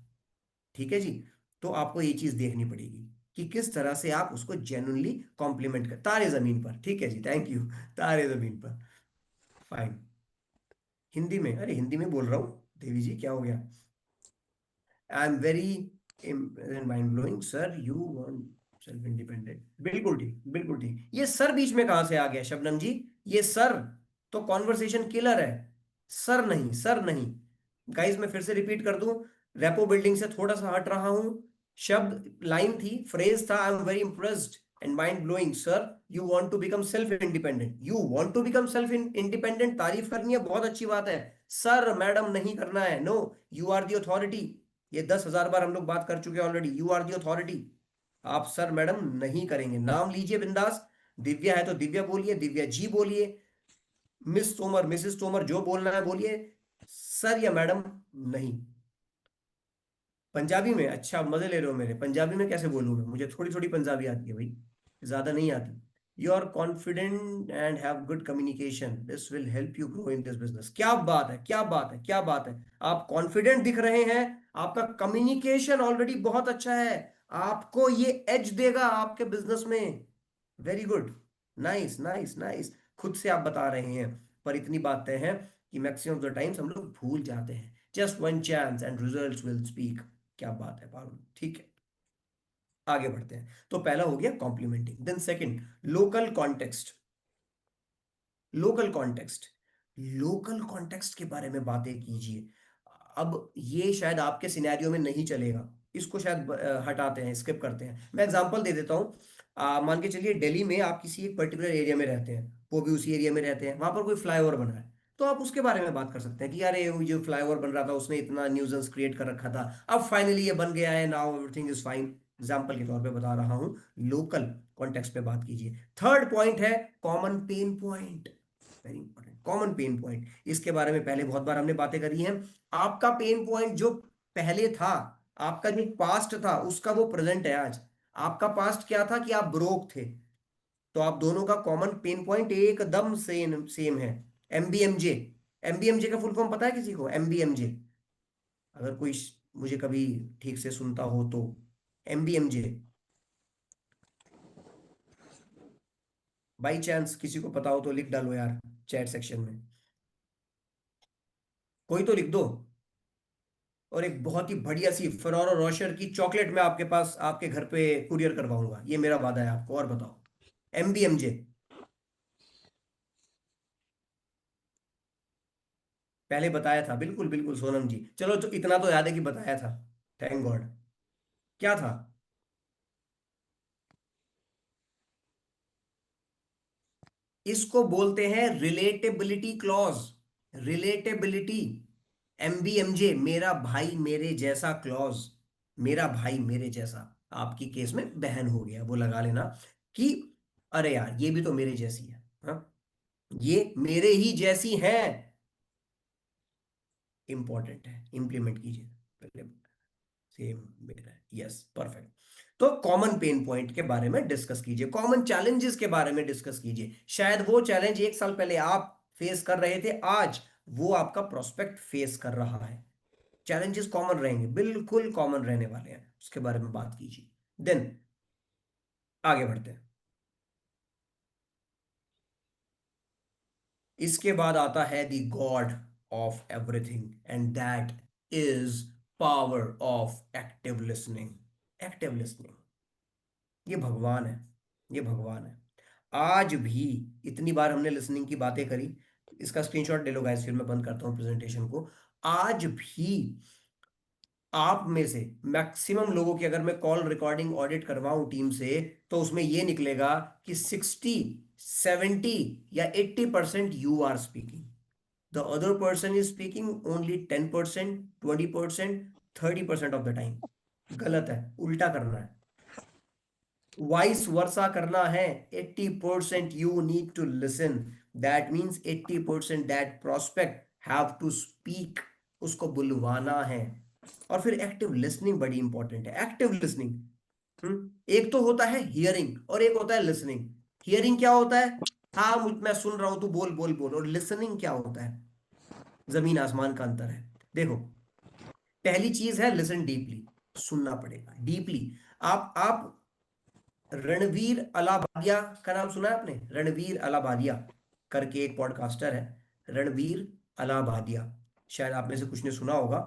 ठीक है जी। तो आपको ये चीज देखनी पड़ेगी कि किस तरह से आप उसको जेन्युइनली कॉम्प्लीमेंट कर, तारे जमीन पर। ठीक है जी, थैंक यू। तारे जमीन पर, फाइन। हिंदी में, अरे हिंदी में बोल रहा हूँ देवी जी, क्या हो गया? I am very mind blowing sir, you want self independent. बिल्कुल ठीक, बिल्कुल ठीक। ये सर बीच में कहां से आ गया शबनम जी? ये सर तो कॉन्वर्सेशन किलर है। सर नहीं, सर नहीं। गाइस मैं फिर से रिपीट कर दूं, रेपो बिल्डिंग से थोड़ा सा हट रहा हूं। शब्द लाइन थी, फ्रेज था, I am very impressed and mind blowing sir, you want to become self independent, you want to become self independent, तारीफ करनी है, बहुत अच्छी बात है। सर मैडम नहीं करना है, no, you are the authority. ये 10,000 बार हम लोग बात कर चुके हैं already, you are the authority. आप सर मैडम नहीं करेंगे, नाम लीजिए बिंदास। दिव्या है तो दिव्या बोलिए, दिव्या जी बोलिए, मिस तोमर, मिसेस तोमर, जो बोलना है बोलिए, सर या मैडम नहीं। पंजाबी में? अच्छा, मजे ले रहे हो मेरे, पंजाबी में कैसे बोलूं मैं? मुझे थोड़ी थोड़ी पंजाबी आती है भाई, ज्यादा नहीं आती। You are confident and have good communication, this will help you grow in this business. क्या बात है, क्या बात है, क्या बात है। आप कॉन्फिडेंट दिख रहे हैं, आपका कम्युनिकेशन ऑलरेडी बहुत अच्छा है, आपको ये एज देगा आपके बिजनेस में। Very good, nice nice nice. खुद से आप बता रहे हैं, पर इतनी बातें हैं कि मैक्सिमम ऑफ द टाइम्स हम लोग भूल जाते हैं। Just one chance and results will speak. क्या बात है पारुल, ठीक है। आगे बढ़ते हैं। तो पहला हो गया complimenting, then second, local context. Local context, local context के बारे में बातें कीजिए। अब ये शायद आपके सिनेरियो में नहीं चलेगा, इसको शायद हटाते हैं, स्किप करते हैं। मैं एग्जांपल दे देता हूँ। मान के चलिए दिल्ली में आप किसी एक पर्टिकुलर एरिया में रहते हैं, वो भी उसी एरिया में रहते हैं, वहां पर कोई फ्लाईओवर बना है, तो आप उसके बारे में बात कर सकते हैं कि यार ये जो फ्लाईओवर बन रहा था उसने इतना न्यूजेंस क्रिएट कर रखा था, अब फाइनली ये बन गया है, now everything is fine. Example के तौर पे बता रहा हूँ, लोकल कॉन्टेक्स्ट पे बात कीजिए। थर्ड पॉइंट है common pain point, very important, common pain point. इसके बारे में पहले बहुत बार हमने बातें करी हैं। आपका पेन पॉइंट जो पहले था, आपका जो पास्ट था, उसका वो प्रेजेंट है आज। आपका पास्ट क्या था कि आप ब्रोक थे, तो आप दोनों का कॉमन पेन पॉइंट एकदम सेम सेम है। एमबीएमजे, एमबीएमजे का फुल फॉर्म पता है किसी को? एमबीएमजे, अगर कोई मुझे कभी ठीक से सुनता हो तो, एमबीएमजे, बाई चांस किसी को पता हो तो लिख डालो यार चैट सेक्शन में, कोई तो लिख दो। और एक बहुत ही बढ़िया सी फरोरो रोशर की चॉकलेट मैं आपके पास आपके घर पे कुरियर करवाऊंगा, ये मेरा वादा है आपको। और बताओ। MBMJ। पहले बताया था, बिल्कुल बिल्कुल सोनम जी, चलो तो इतना तो याद है कि बताया था। Thank God. क्या था? इसको बोलते हैं रिलेटेबिलिटी क्लॉज। रिलेटेबिलिटी। MBMJ, मेरा भाई मेरे जैसा क्लॉज। मेरा भाई मेरे जैसा। आपकी केस में बहन हो गया, वो लगा लेना कि अरे यार ये भी तो मेरे जैसी है। हाँ, ये मेरे ही जैसी है। इंपॉर्टेंट है, इंप्लीमेंट कीजिए पहले। सेम मेरा, यस परफेक्ट। तो कॉमन पेन पॉइंट के बारे में डिस्कस कीजिए, कॉमन चैलेंजेस के बारे में डिस्कस कीजिए। शायद वो चैलेंज एक साल पहले आप फेस कर रहे थे, आज वो आपका प्रोस्पेक्ट फेस कर रहा है। चैलेंजेस कॉमन रहेंगे, बिल्कुल कॉमन रहने वाले हैं, उसके बारे में बात कीजिए। देन आगे बढ़ते हैं। इसके बाद आता है the God of everything, and that is power of active listening. Active listening, ये भगवान है। ये भगवान है। आज भी इतनी बार हमने लिसनिंग की बातें करी, इसका स्क्रीनशॉट ले लो गाइस, फिर मैं बंद करता हूं प्रेजेंटेशन को। आज भी आप में से मैक्सिमम लोगों की अगर मैं कॉल रिकॉर्डिंग ऑडिट करवाऊं टीम से, तो उसमें ये निकलेगा कि 60, 70 या 80% you are speaking. The other person is speaking only 10%, 20%, 30% of the time. गलत है, उल्टा करना है। वाइस वर्सा करना है। 80% you need to listen. That means 80% that prospect have to speak. उसको बुलवाना है। और फिर एक्टिव लिसनिंग बड़ी इंपॉर्टेंट है। एक्टिव लिसनिंग, एक तो होता है हियरिंग और एक होता है लिसनिंग। हियरिंग क्या होता है? हाँ मैं सुन रहा हूं, तू बोल बोल बोल। और लिसनिंग क्या होता है? जमीन आसमान का अंतर है। देखो, पहली चीज है लिसन डीपली। सुनना पड़ेगा डीपली। आप रणवीर अलाबादिया का नाम सुना है आपने? रणवीर अलाबादिया करके एक पॉडकास्टर है। रणवीर अलाबादिया, शायद आप में से कुछ ने सुना होगा।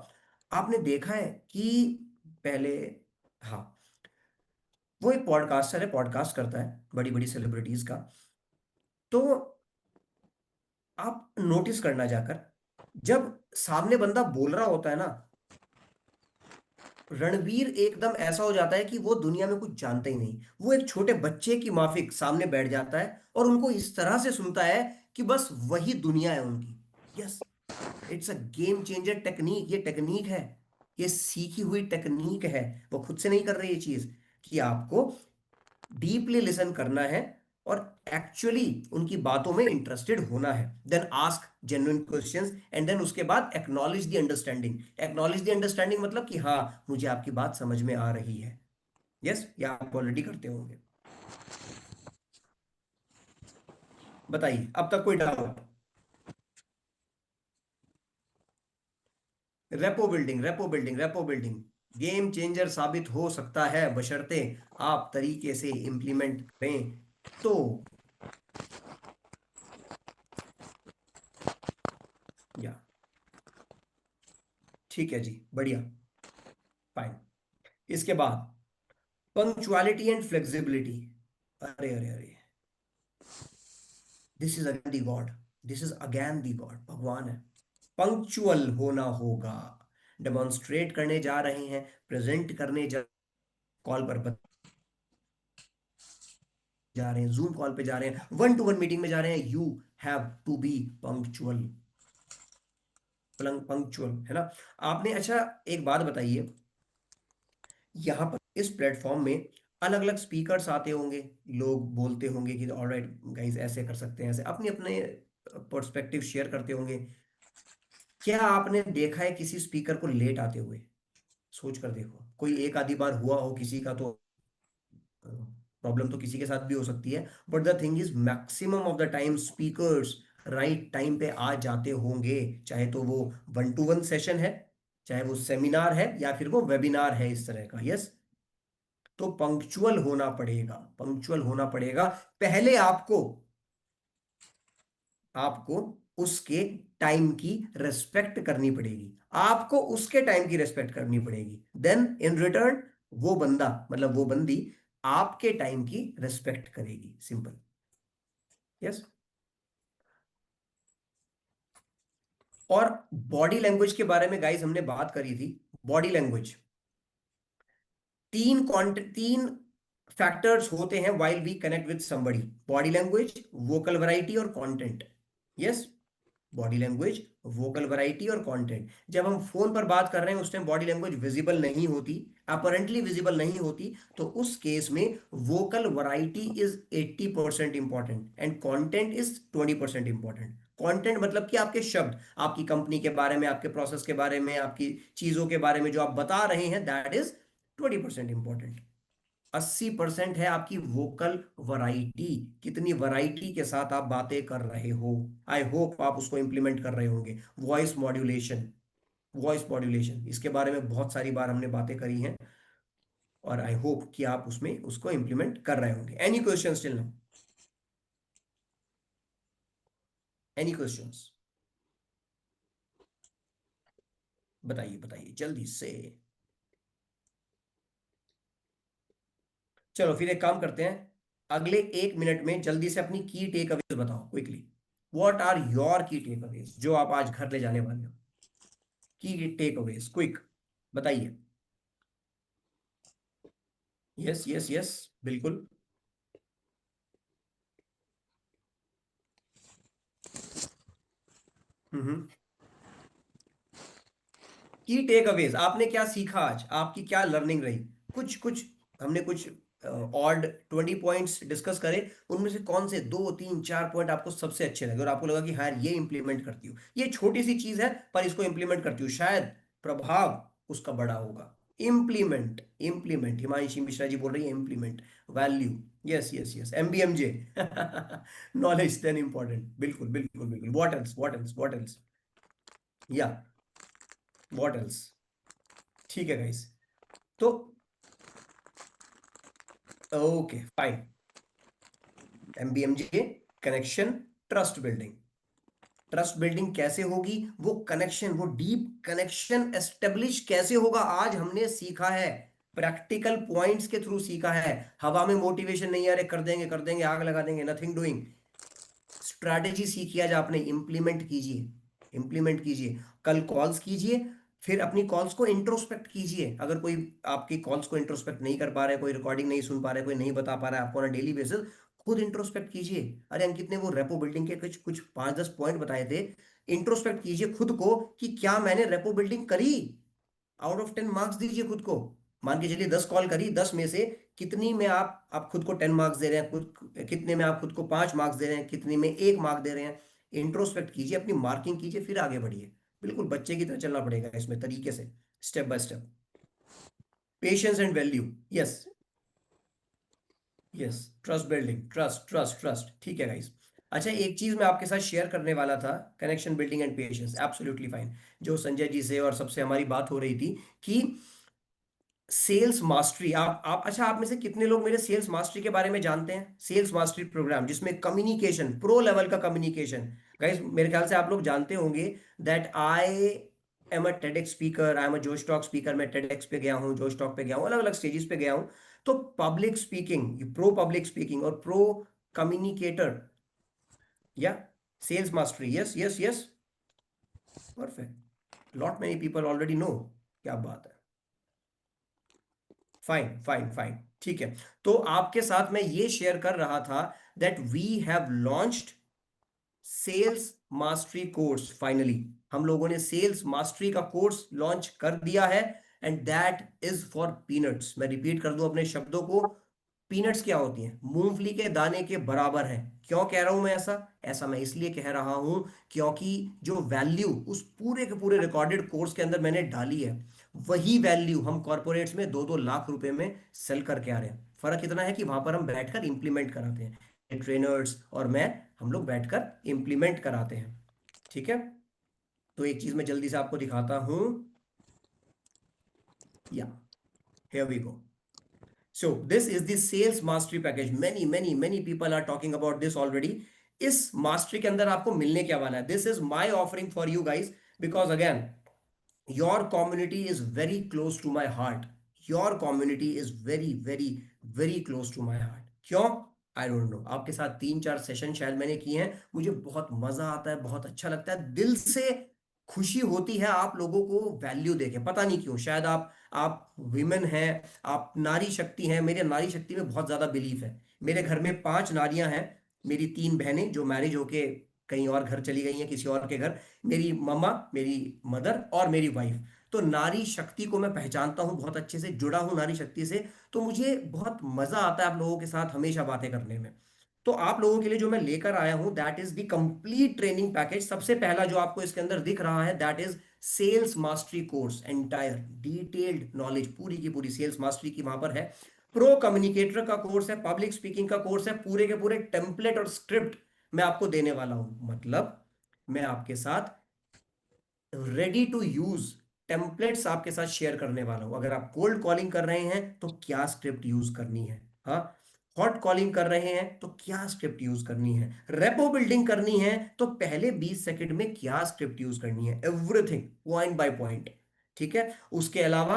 आपने देखा है कि पहले, हाँ, वो एक पॉडकास्टर है, पॉडकास्ट करता है बड़ी बड़ी सेलिब्रिटीज का। तो आप नोटिस करना जाकर, जब सामने बंदा बोल रहा होता है ना, रणवीर एकदम ऐसा हो जाता है कि वो दुनिया में कुछ जानता ही नहीं। वो एक छोटे बच्चे की माफिक सामने बैठ जाता है और उनको इस तरह से सुनता है कि बस वही दुनिया है उनकी। Yes, it's a game changer technique. ये टेक्निक है, ये सीखी हुई टेक्निक है। वो खुद से नहीं कर रही ये चीज, कि आपको डीपली लिसन करना है और एक्चुअली उनकी बातों में इंटरेस्टेड होना है। Then ask genuine questions and then उसके बाद acknowledge the understanding. Acknowledge the understanding मतलब कि हाँ, मुझे आपकी बात समझ में आ रही है। यस, ये आप ऑलरेडी करते होंगे। बताइए अब तक कोई doubt? Rapport building, rapport building, rapport building game changer साबित हो सकता है, बशर्ते आप तरीके से इंप्लीमेंट करें तो। या ठीक है जी, बढ़िया, फाइन। इसके बाद पंक्चुअलिटी एंड फ्लेक्सिबिलिटी। अरे अरे अरे, this is again the God. This is again the God, भगवान है। पंक्चुअल होना होगा। डेमोन्स्ट्रेट करने जा रहे हैं, प्रेजेंट करने जा, कॉल पर जा रहे हैं, जूम कॉल पे जा रहे हैं, वन टू वन मीटिंग में जा रहे हैं, you have to be punctual. Punctual है ना? आपने, अच्छा एक बात बताइए, यहाँ पर इस प्लेटफॉर्म में अलग अलग स्पीकर्स आते होंगे, लोग बोलते होंगे कि ऑलराइट गाइस ऐसे कर सकते हैं, ऐसे अपने अपने पर्सपेक्टिव शेयर करते होंगे। क्या आपने देखा है किसी स्पीकर को लेट आते हुए? सोच कर देखो, कोई एक आधी बार हुआ हो किसी का तो प्रॉब्लम तो किसी के साथ भी हो सकती है, but the thing is maximum of the time speakers right time पे आ जाते होंगे। चाहे तो वो वन टू वन सेशन है, चाहे वो सेमिनार है, या फिर वो वेबिनार है इस तरह का। यस, तो पंक्चुअल होना पड़ेगा, पंक्चुअल होना पड़ेगा। पहले आपको आपको उसके टाइम की रेस्पेक्ट करनी पड़ेगी, आपको उसके टाइम की रेस्पेक्ट करनी पड़ेगी। देन इन रिटर्न वो बंदा मतलब वो बंदी आपके टाइम की रेस्पेक्ट करेगी। सिंपल। यस। और बॉडी लैंग्वेज के बारे में गाइस हमने बात करी थी। बॉडी लैंग्वेज, तीन फैक्टर्स होते हैं while we connect with somebody. Body language, vocal variety और content. Yes. Body language, vocal variety और कंटेंट। जब हम फोन पर बात कर रहे हैं उस टाइम बॉडी लैंग्वेज विजिबल नहीं होती, अपरेंटली विजिबल नहीं होती, तो उस केस में vocal variety is 80% important and content is 20% important. Content मतलब कि आपके शब्द, आपकी कंपनी के बारे में, आपके प्रोसेस के बारे में, आपकी चीजों के बारे में जो आप बता रहे हैं, दैट इज 20% इंपॉर्टेंट। 80% है आपकी वोकल वैरायटी, कितनी वैरायटी के साथ आप बातें कर रहे हो। आई होप आप उसको इंप्लीमेंट कर रहे होंगे। वॉइस मॉड्यूलेशन, वॉइस मॉड्यूलेशन इसके बारे में बहुत सारी बार हमने बातें करी हैं, और आई होप कि आप उसमें उसको इंप्लीमेंट कर रहे होंगे। Any question still now? Any questions? बताइए बताइए जल्दी से। चलो फिर एक काम करते हैं, अगले 1 मिनट में जल्दी से अपनी की टेक अवेज बताओ क्विकली। व्हाट आर योर की टेक अवेज जो आप आज घर ले जाने वाले हो? की टेक अवेज क्विक बताइए। यस यस यस, बिल्कुल। हम्म। की टेक अवेज, आपने क्या सीखा आज, आपकी क्या लर्निंग रही? कुछ कुछ हमने कुछ ऑड 20 पॉइंट्स डिस्कस करे, उनमें से कौन से 2 3 4 पॉइंट आपको सबसे अच्छे लगे और आपको लगा कि हाँ ये इंप्लीमेंट करती हूँ, ये छोटी सी चीज है पर इसको इंप्लीमेंट करती हूँ, शायद प्रभाव उसका बड़ा होगा। इम्प्लीमेंट, इम्प्लीमेंट, हिमांशी मिश्रा जी बोल रही है implement. Value, yes yes yes, MBMJ. Knowledge then important, बिल्कुल बिल्कुल बिल्कुल। What else, what else, what else? या व्हाट एल्स? ठीक है गाइस। तो okay fine. MBMJ, connection, trust building. Trust building कैसे होगी, वो कनेक्शन, वो डीप कनेक्शन एस्टेब्लिश कैसे होगा, आज हमने सीखा है। प्रैक्टिकल पॉइंट्स के थ्रू सीखा है। हवा में मोटिवेशन नहीं आ रहे, कर देंगे आग लगा देंगे, नथिंग डूइंग। स्ट्रैटेजी सीखी आज आपने, इंप्लीमेंट कीजिए, इंप्लीमेंट कीजिए। कल कॉल्स कीजिए, फिर अपनी कॉल्स को इंट्रोस्पेक्ट कीजिए। अगर कोई आपकी कॉल्स को इंट्रोस्पेक्ट नहीं कर पा रहा है, कोई रिकॉर्डिंग नहीं सुन पा रहा है, कोई नहीं बता पा रहा है आपको ना डेली बेसिस, खुद इंट्रोस्पेक्ट कीजिए। अरे अंकित ने वो रेपो बिल्डिंग के कुछ कुछ 5 10 पॉइंट बताए थे। इंट्रोस्पेक्ट कीजिए खुद को कि क्या मैंने रेपो बिल्डिंग करी। आउट ऑफ 10 मार्क्स दीजिए खुद को। मान के चलिए 10 कॉल करी, 10 में से कितनी में आप खुद को 10 मार्क्स दे रहे हैं, खुद कितने में आप खुद को 5 मार्क्स दे रहे हैं, कितने में 1 मार्क दे रहे हैं। इंट्रोस्पेक्ट कीजिए, अपनी मार्किंग कीजिए, फिर आगे बढ़िए। बिल्कुल बच्चे की तरह चलना पड़ेगा इसमें, तरीके से, step by step. Patience and value. Yes yes, trust building, trust trust trust, ठीक है गाइस। अच्छा एक चीज मैं आपके साथ शेयर करने वाला था, connection building and patience, absolutely fine. जो संजय जी से और सबसे हमारी बात हो रही थी कि सेल्स मास्टरी, आप अच्छा, आप में से कितने लोग मेरे सेल्स मास्टरी के बारे में जानते हैं? सेल्स मास्टरी प्रोग्राम जिसमें कम्युनिकेशन, प्रो लेवल का कम्युनिकेशन। गाइस मेरे ख्याल से आप लोग जानते होंगे that I am a TEDx speaker, I am a जोश टॉक स्पीकर। मैं टेडेक्स पे गया हूँ, जोश टॉक पे गया हूँ, अलग अलग स्टेजेस पे गया हूँ। तो public speaking, pro public speaking और प्रो कम्युनिकेटर, या sales mastery, yes yes yes, perfect. Lot many people already know. क्या बात है। फाइन फाइन फाइन, ठीक है। तो आपके साथ मैं ये शेयर कर रहा था that we have launched sales mastery course finally. हम लोगों ने सेल्स मास्टरी का कोर्स लॉन्च कर दिया है, and that is for peanuts. मैं रिपीट कर दूं अपने शब्दों को। पीनट्स क्या होती हैं? मूंगफली के दाने के बराबर है। क्यों कह रहा हूं मैं ऐसा? ऐसा मैं इसलिए कह रहा हूं क्योंकि जो वैल्यू उस पूरे के पूरे रिकॉर्डेड कोर्स के अंदर मैंने डाली है, वही वैल्यू हम कॉर्पोरेट्स में 2 2 लाख रुपए में सेल करके आ रहे हैं। फर्क इतना है कि वहां पर हम बैठकर इंप्लीमेंट कराते हैं, ट्रेनर्स और मैं, हम लोग बैठकर इंप्लीमेंट कराते हैं। ठीक है। तो एक चीज मैं जल्दी से आपको दिखाता हूं, या here we go. So this is the sales mastery package, many many many people are talking about this already. इस मास्टरी के अंदर आपको मिलने क्या वाला है, this is my offering for you guys, because again your community is very close to my heart, your community is very very very close to my heart। क्यों? I don't know, आपके साथ 3-4 सेशन शायद मैंने किए हैं, मुझे बहुत मजा आता है, बहुत अच्छा लगता है, दिल से खुशी होती है आप लोगों को वैल्यू देके, पता नहीं क्यों, शायद आप विमेन हैं, आप नारी शक्ति हैं, मेरे नारी शक्ति में बहुत ज्यादा बिलीफ है। मेरे घर में 5 नारियां हैं, मेरी 3 बहनें जो मैरिज होके कहीं और घर चली गई हैं, किसी और के घर, मेरी मम्मा, मेरी मदर और मेरी वाइफ। तो नारी शक्ति को मैं पहचानता हूं, बहुत अच्छे से जुड़ा हूं नारी शक्ति से। तो मुझे बहुत मजा आता है आप लोगों के साथ हमेशा बातें करने में। तो आप लोगों के लिए जो मैं लेकर आया हूं that is the complete training package. सबसे पहला जो आपको इसके अंदर दिख रहा है that is sales mastery course, entire detailed knowledge, पूरी की पूरी सेल्स मास्टरी की वहां पर है। प्रो कम्युनिकेटर का कोर्स है, पब्लिक स्पीकिंग का कोर्स है, पूरे के पूरे टेम्पलेट और स्क्रिप्ट मैं आपको देने वाला हूं। मतलब मैं आपके साथ रेडी टू यूज टेम्पलेट्स आपके साथ शेयर करने वाला हूं। अगर आप कोल्ड कॉलिंग कर रहे हैं तो क्या स्क्रिप्ट यूज करनी है, हाँ, हॉट कॉलिंग कर रहे हैं तो क्या स्क्रिप्ट यूज करनी है, रेपो बिल्डिंग करनी है तो पहले 20 सेकंड में क्या स्क्रिप्ट यूज करनी है, एवरीथिंग पॉइंट बाय पॉइंट। ठीक है। उसके अलावा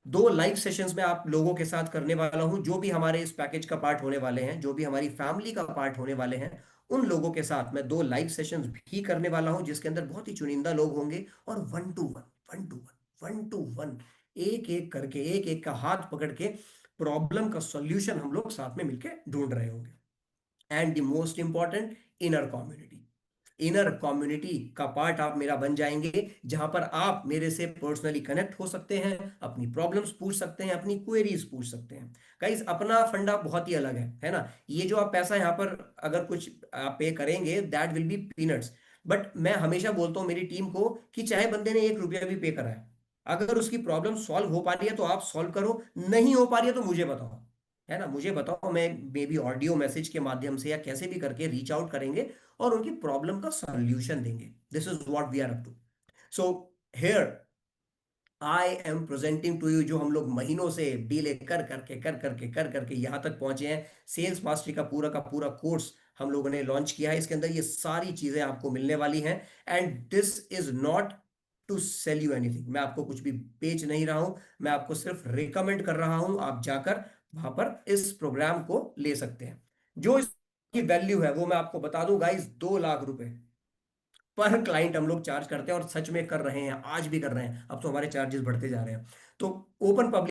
2 लाइव सेशंस में आप लोगों के साथ करने वाला हूं, जो भी हमारे इस पैकेज का पार्ट होने वाले हैं, जो भी हमारी फैमिली का पार्ट होने वाले हैं, उन लोगों के साथ मैं 2 लाइव सेशंस भी करने वाला हूं, जिसके अंदर बहुत ही चुनिंदा लोग होंगे, और वन टू वन एक एक करके, एक एक का हाथ पकड़ के प्रॉब्लम का सॉल्यूशन हम लोग साथ में मिलकर ढूंढ रहे होंगे। And the most important, inner community. Inner community का पार्ट आप मेरा बन जाएंगे, जहां पर आप मेरे से पर्सनली कनेक्ट हो सकते हैं, अपनी प्रॉब्लम्स पूछ सकते हैं, अपनी क्वेरीज पूछ सकते हैं। गाइस अपना फंडा बहुत ही अलग है ना। ये जो आप पैसा यहाँ पर अगर कुछ आप पे करेंगे that will be peanuts, but मैं हमेशा बोलता हूँ मेरी टीम को कि चाहे बंदे ने 1 रुपया भी पे करा है, अगर उसकी प्रॉब्लम सॉल्व हो पा रही है तो आप सॉल्व करो, नहीं हो पा रही है तो मुझे बताओ, है ना, मुझे बताओ, मैं मे बी ऑडियो मैसेज के माध्यम से या कैसे भी करके रीच आउट करेंगे और उनकी प्रॉब्लम का सॉल्यूशन देंगे। This is what we are up to. So here I am presenting to you, जो हम लोग महीनों से डीले कर करके यहां तक पहुंचे हैं, सेल्स मास्टरी का पूरा कोर्स हम लोगों ने लॉन्च किया है। इसके अंदर ये सारी चीजें आपको मिलने वाली हैं, and this is not to sell you anything. मैं आपको कुछ भी बेच नहीं रहा हूं, मैं आपको सिर्फ रिकमेंड कर रहा हूं, आप जाकर वहां पर इस प्रोग्राम को ले सकते हैं। जो इसकी वैल्यू है वो मैं आपको बता दूं गाइस, 2 लाख रुपए पर क्लाइंट हम लोग चार्ज करते हैं, और सच में कर रहे हैं, आज भी कर रहे हैं, अब तो हमारे चार्जेस बढ़ते जा रहे हैं। तो ओपन पब्लिक